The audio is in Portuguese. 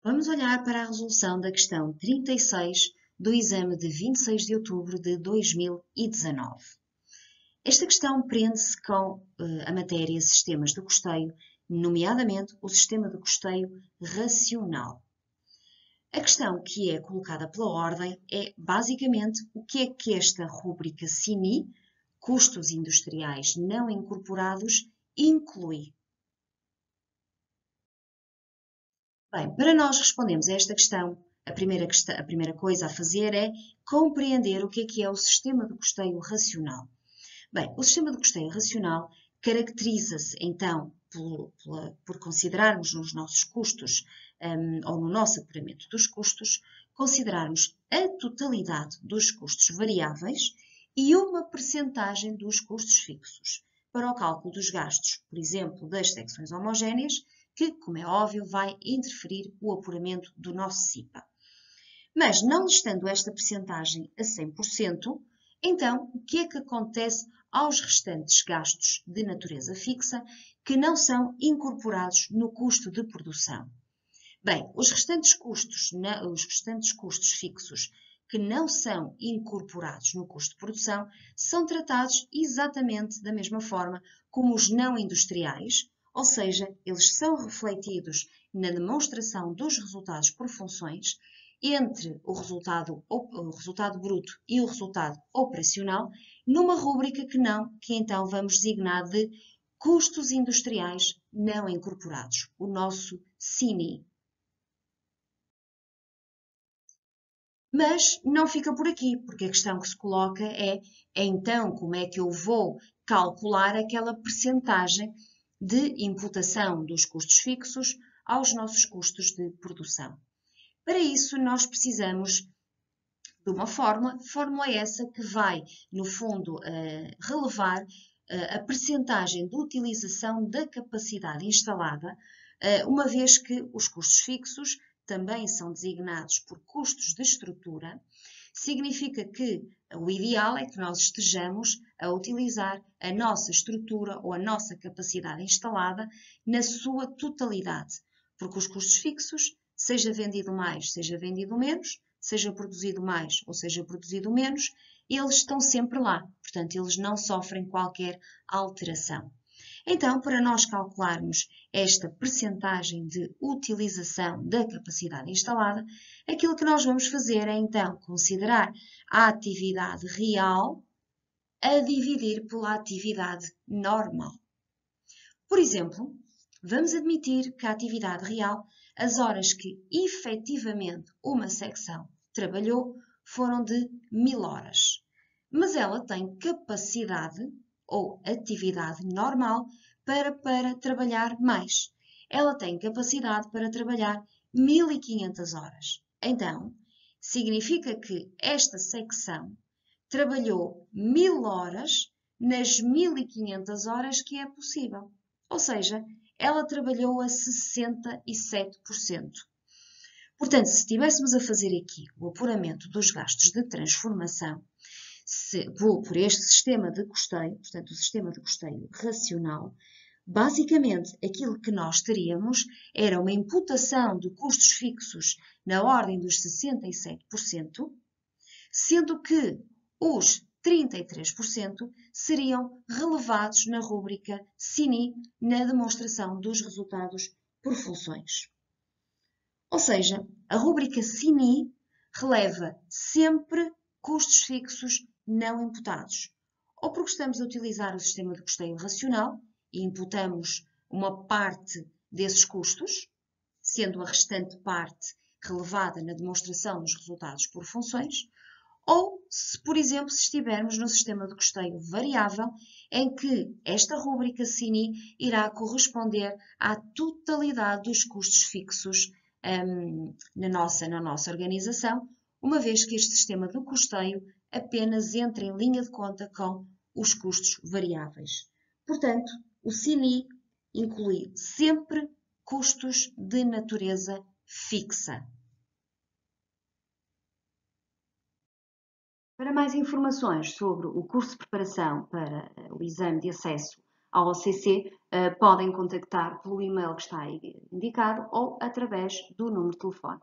Vamos olhar para a resolução da questão 36 do exame de 26 de outubro de 2019. Esta questão prende-se com a matéria sistemas de custeio, nomeadamente o sistema de custeio racional. A questão que é colocada pela ordem é, basicamente, o que é que esta rúbrica CINI, custos industriais não incorporados, inclui. Bem, para nós respondermos a esta questão, a primeira coisa a fazer é compreender o que é o sistema de custeio racional. Bem, o sistema de custeio racional caracteriza-se, então, por considerarmos nos nossos custos, ou no nosso apuramento dos custos, considerarmos a totalidade dos custos variáveis e uma percentagem dos custos fixos para o cálculo dos gastos, por exemplo, das secções homogéneas, que, como é óbvio, vai interferir o apuramento do nosso CIPA. Mas, não estando esta percentagem a 100%, então, o que é que acontece aos restantes gastos de natureza fixa que não são incorporados no custo de produção? Bem, os restantes custos fixos que não são incorporados no custo de produção são tratados exatamente da mesma forma como os não industriais, ou seja, eles são refletidos na demonstração dos resultados por funções entre o resultado bruto e o resultado operacional, numa rúbrica que então vamos designar de custos industriais não incorporados, o nosso CINI. Mas não fica por aqui, porque a questão que se coloca é então como é que eu vou calcular aquela percentagem de imputação dos custos fixos aos nossos custos de produção. Para isso, nós precisamos de uma fórmula essa que vai, no fundo, relevar a percentagem de utilização da capacidade instalada, uma vez que os custos fixos também são designados por custos de estrutura, significa que o ideal é que nós estejamos a utilizar a nossa estrutura ou a nossa capacidade instalada na sua totalidade, porque os custos fixos, seja vendido mais, seja vendido menos, seja produzido mais ou seja produzido menos, eles estão sempre lá, portanto, eles não sofrem qualquer alteração. Então, para nós calcularmos esta percentagem de utilização da capacidade instalada, aquilo que nós vamos fazer é, então, considerar a atividade real a dividir pela atividade normal. Por exemplo, vamos admitir que a atividade real, as horas que efetivamente uma secção trabalhou, foram de 1000 horas. Mas ela tem capacidade ou atividade normal para trabalhar mais. Ela tem capacidade para trabalhar 1500 horas. Então, significa que esta secção trabalhou 1000 horas nas 1500 horas que é possível. Ou seja, ela trabalhou a 67%. Portanto, se estivéssemos a fazer aqui o apuramento dos gastos de transformação por este sistema de custeio, portanto, o sistema de custeio racional, basicamente aquilo que nós teríamos era uma imputação de custos fixos na ordem dos 67%, sendo que os 33% seriam relevados na rúbrica CINI na demonstração dos resultados por funções. Ou seja, a rúbrica CINI releva sempre custos fixos não imputados, ou porque estamos a utilizar o sistema de custeio racional e imputamos uma parte desses custos, sendo a restante parte relevada na demonstração dos resultados por funções, ou se, por exemplo, se estivermos no sistema de custeio variável, em que esta rúbrica CINI irá corresponder à totalidade dos custos fixos na nossa organização, uma vez que este sistema de custeio apenas entra em linha de conta com os custos variáveis. Portanto, o CINI inclui sempre custos de natureza fixa. Para mais informações sobre o curso de preparação para o exame de acesso à OCC, podem contactar pelo e-mail que está aí indicado ou através do número de telefone.